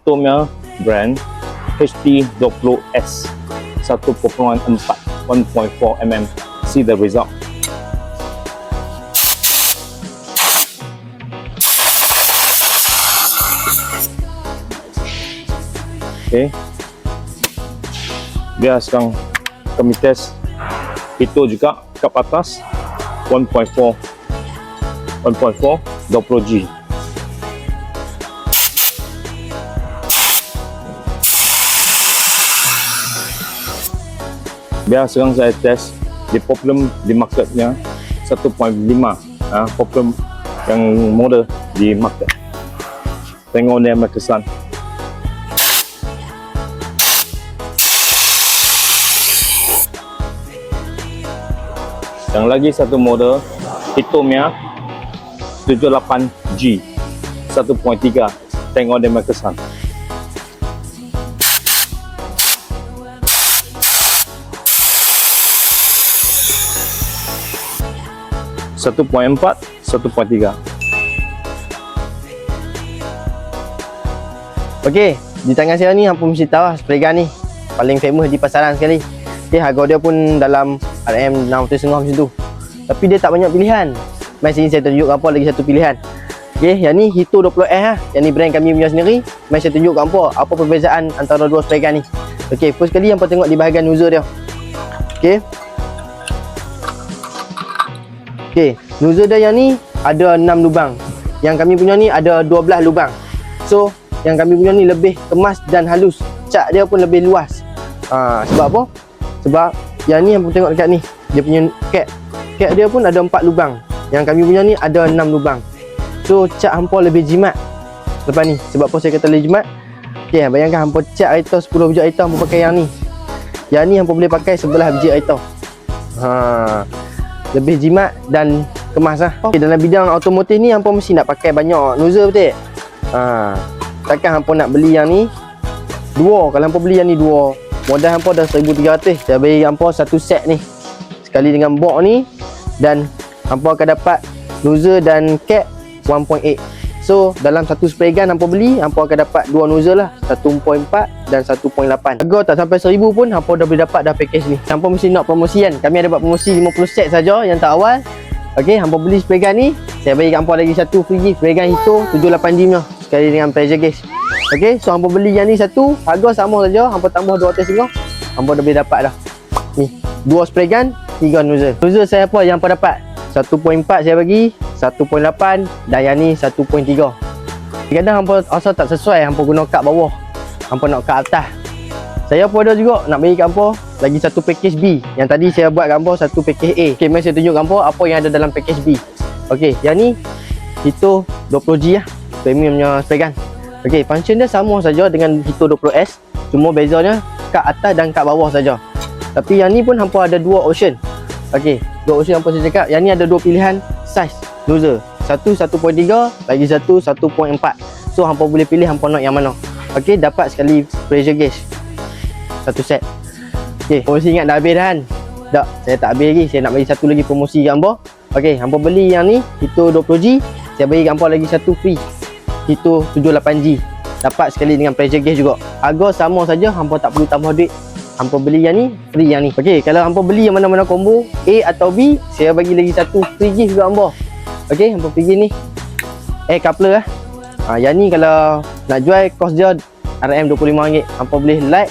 Hitomnya brand HD20S 1.4 1.4 mm. See the result. Okay, biar sekarang kami test itu juga kap atas 1.4 20G. Biar sekarang saya test di problem di marketnya 1.5, problem yang model di market. Tengok ni yang kesan. Yang lagi satu model Hitomnya 78G 1.3. Tengok dia kesan. Satu poin 4, 1.3. Okey, di tangan saya ni hampa mesti tahu spray gun ni paling famous di pasaran sekali. Okey, harga dia pun dalam RM600 macam tu. Tapi dia tak banyak pilihan. Mai sini saya tunjuk apa lagi satu pilihan. Okey, yang ni Hito 20S . Yang ni brand kami punya sendiri. Mai saya tunjuk apa perbezaan antara dua spray gun ni. Okey, first kali hampa tengok di bahagian nozzle dia. Okey. Okey, nozzle dia yang ni ada 6 lubang. Yang kami punya ni ada 12 lubang. So, yang kami punya ni lebih kemas dan halus. Cat dia pun lebih luas. Sebab apa? Sebab yang ni hampa tengok dekat ni, dia punya cap. Cap dia pun ada 4 lubang. Yang kami punya ni ada 6 lubang. So, cat hampa lebih jimat lepas ni. Sebab apa saya kata lebih jimat? Okey, bayangkan hampa cat air 10 biji air hampa pakai yang ni. Yang ni hampa boleh pakai 11 biji air. Lebih jimat dan kemas lah. Okay, dalam bidang automotif ni hampa mesti nak pakai banyak nozzle, betul? Takkan hampa nak beli yang ni dua. Kalau hampa beli yang ni dua, modal hampa dah 1,300. Saya bagi hampa satu set ni sekali dengan box ni, dan hampa akan dapat nozzle dan cap 1.8. So dalam satu spray gun hampa beli, hampa akan dapat dua nozzle lah, 1.4 dan 1.8. Harga tak sampai 1,000 pun hampa dah boleh dapat dah package ni. Hampa mesti nak promosi kan. Kami ada buat promosi 50 set saja yang tak awal. Okey, hampa beli spray gun ni, saya bagi hampa lagi satu free gift, spray gun Hito 78G punya sekali dengan pressure gauge. Okey, so hampa beli yang ni satu, harga sama saja, hampa tambah 200 ringgit, hampa dah boleh dapat dah. Ni, dua spray gun, 3 nozzle. Nozzle saya apa yang hampa dapat? 1.4 saya bagi, 1.8 dan yang ni 1.3. Kadang hampa rasa tak sesuai, hampa guna kat bawah, hampa nak kat atas. Saya pun ada juga nak bagi kat hampa lagi satu package B. Yang tadi saya buat kat hampa satu package A. Okey, mari saya tunjuk kat hampa apa yang ada dalam package B. Okey, yang ni Hito 20G lah, premiumnya spray gun. Okey, function dia sama saja dengan Hito 20S, cuma bezanya kat atas dan kat bawah saja. Tapi yang ni pun hampa ada dua option. Okey, dua option hampa saya cakap. Yang ni ada dua pilihan size nozzle. Satu 1.3, lagi satu 1.4. So hampa boleh pilih hampa nak yang mana. Okey, dapat sekali pressure gauge satu set. Okey, promosi ingat dah habis dah kan? Tak, saya tak habis lagi. Saya nak bagi satu lagi promosi kat hampa. Okey, hampa beli yang ni Hito 20G, saya bagi kat hampa lagi satu free, Hito 78G. Dapat sekali dengan pressure gauge juga. Harga sama saja, hampa tak perlu tambah duit. Hampa beli yang ni, free yang ni. Okey, kalau hampa beli yang mana-mana combo A atau B, saya bagi lagi satu free gift juga hampa. Okey, hampa pergi ni air coupler lah. Yang ni kalau nak jual, kos dia RM25. Hampa boleh like,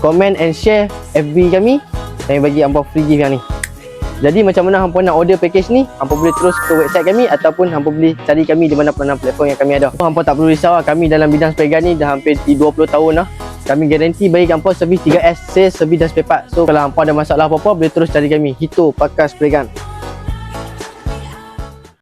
comment and share FB kami, kami bagi hampa free gift yang ni. Jadi macam mana hampa nak order package ni, hampa boleh terus ke website kami ataupun hampa boleh cari kami di mana-mana platform yang kami ada. Hampa tak perlu risau, kami dalam bidang spray gun ni dah hampir 20 tahun dah. Kami garanti bagi hampa servis 3S, sales, servis dan spare part. So kalau hampa ada masalah apa-apa, boleh terus cari kami, Hito Pakar Spray Gun.